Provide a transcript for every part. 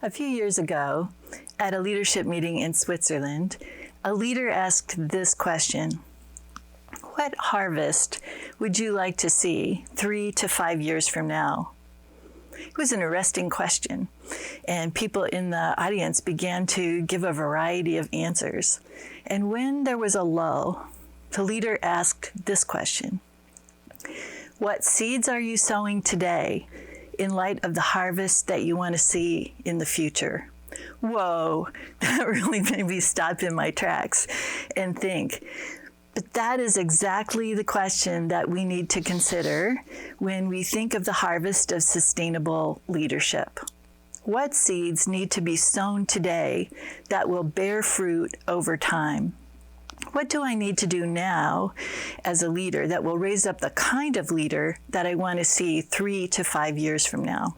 A few years ago, at a leadership meeting in Switzerland, a leader asked this question: what harvest would you like to see 3 to 5 years from now? It was an arresting question, and people in the audience began to give a variety of answers. And when there was a lull, the leader asked this question: what seeds are you sowing today in light of the harvest that you want to see in the future? Whoa, that really made me stop in my tracks and think. But that is exactly the question that we need to consider when we think of the harvest of sustainable leadership. What seeds need to be sown today that will bear fruit over time? What do I need to do now as a leader that will raise up the kind of leader that I want to see 3 to 5 years from now?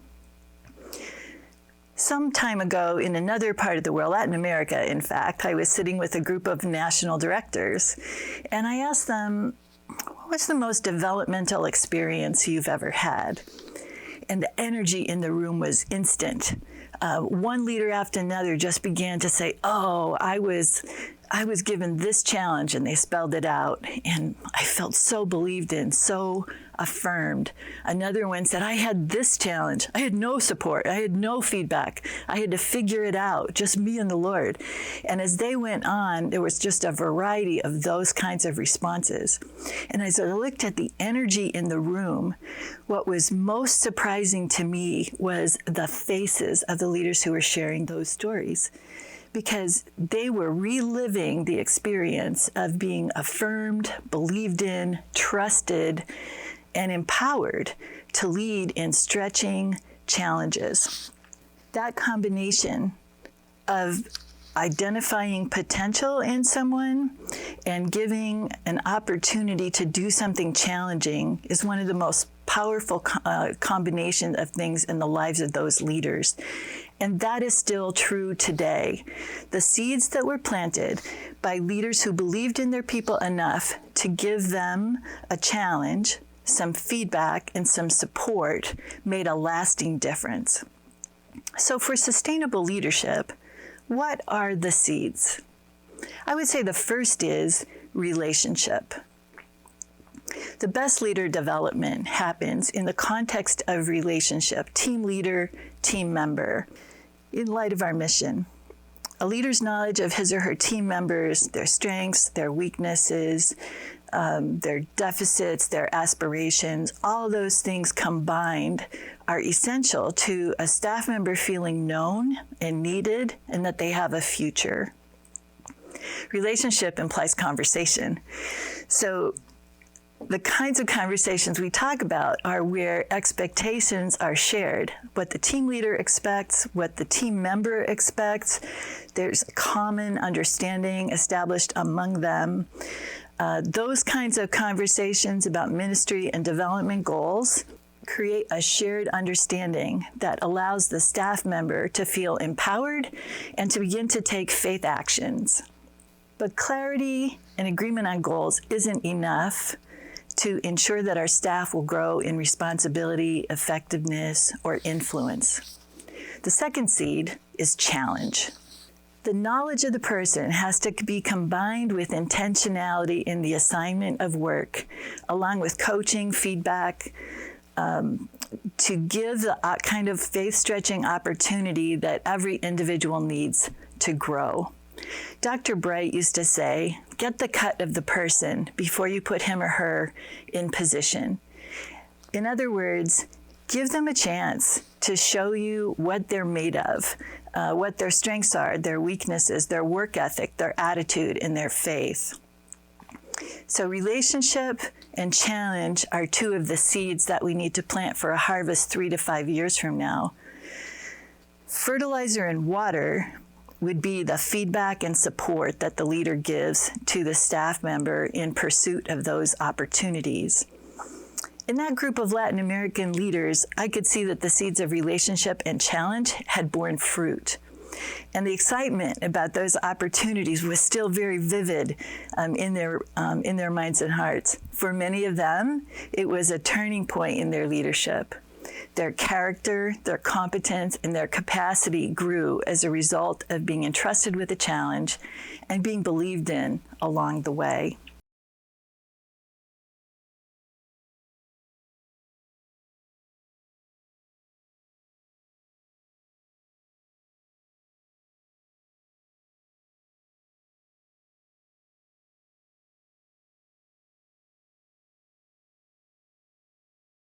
Some time ago in another part of the world, Latin America, in fact, I was sitting with a group of national directors, and I asked them, what's the most developmental experience you've ever had? And the energy in the room was instant. One leader after another just began to say, oh, I was given this challenge, and they spelled it out, and I felt so believed in, so affirmed. Another one said, I had this challenge. I had no support. I had no feedback. I had to figure it out, just me and the Lord. And as they went on, there was just a variety of those kinds of responses. And as I looked at the energy in the room, what was most surprising to me was the faces of the leaders who were sharing those stories, because they were reliving the experience of being affirmed, believed in, trusted, and empowered to lead in stretching challenges. That combination of identifying potential in someone and giving an opportunity to do something challenging is one of the most powerful combination of things in the lives of those leaders. And that is still true today. The seeds that were planted by leaders who believed in their people enough to give them a challenge, some feedback, and some support made a lasting difference. So for sustainable leadership, what are the seeds? I would say the first is relationship. The best leader development happens in the context of relationship, team leader, team member, in light of our mission. A leader's knowledge of his or her team members, their strengths, their weaknesses, their deficits, their aspirations, all those things combined are essential to a staff member feeling known and needed and that they have a future. Relationship implies conversation. So the kinds of conversations we talk about are where expectations are shared. What the team leader expects, what the team member expects. There's a common understanding established among them. Those kinds of conversations about ministry and development goals create a shared understanding that allows the staff member to feel empowered and to begin to take faith actions. But clarity and agreement on goals isn't enough to ensure that our staff will grow in responsibility, effectiveness, or influence. The second seed is challenge. The knowledge of the person has to be combined with intentionality in the assignment of work, along with coaching, feedback, to give the kind of faith-stretching opportunity that every individual needs to grow. Dr. Bright used to say, get the cut of the person before you put him or her in position. In other words, give them a chance to show you what they're made of, what their strengths are, their weaknesses, their work ethic, their attitude, and their faith. So relationship and challenge are two of the seeds that we need to plant for a harvest 3 to 5 years from now. Fertilizer and water would be the feedback and support that the leader gives to the staff member in pursuit of those opportunities. In that group of Latin American leaders, I could see that the seeds of relationship and challenge had borne fruit. And the excitement about those opportunities was still very vivid in their minds and hearts. For many of them, it was a turning point in their leadership. Their character, their competence, and their capacity grew as a result of being entrusted with a challenge and being believed in along the way.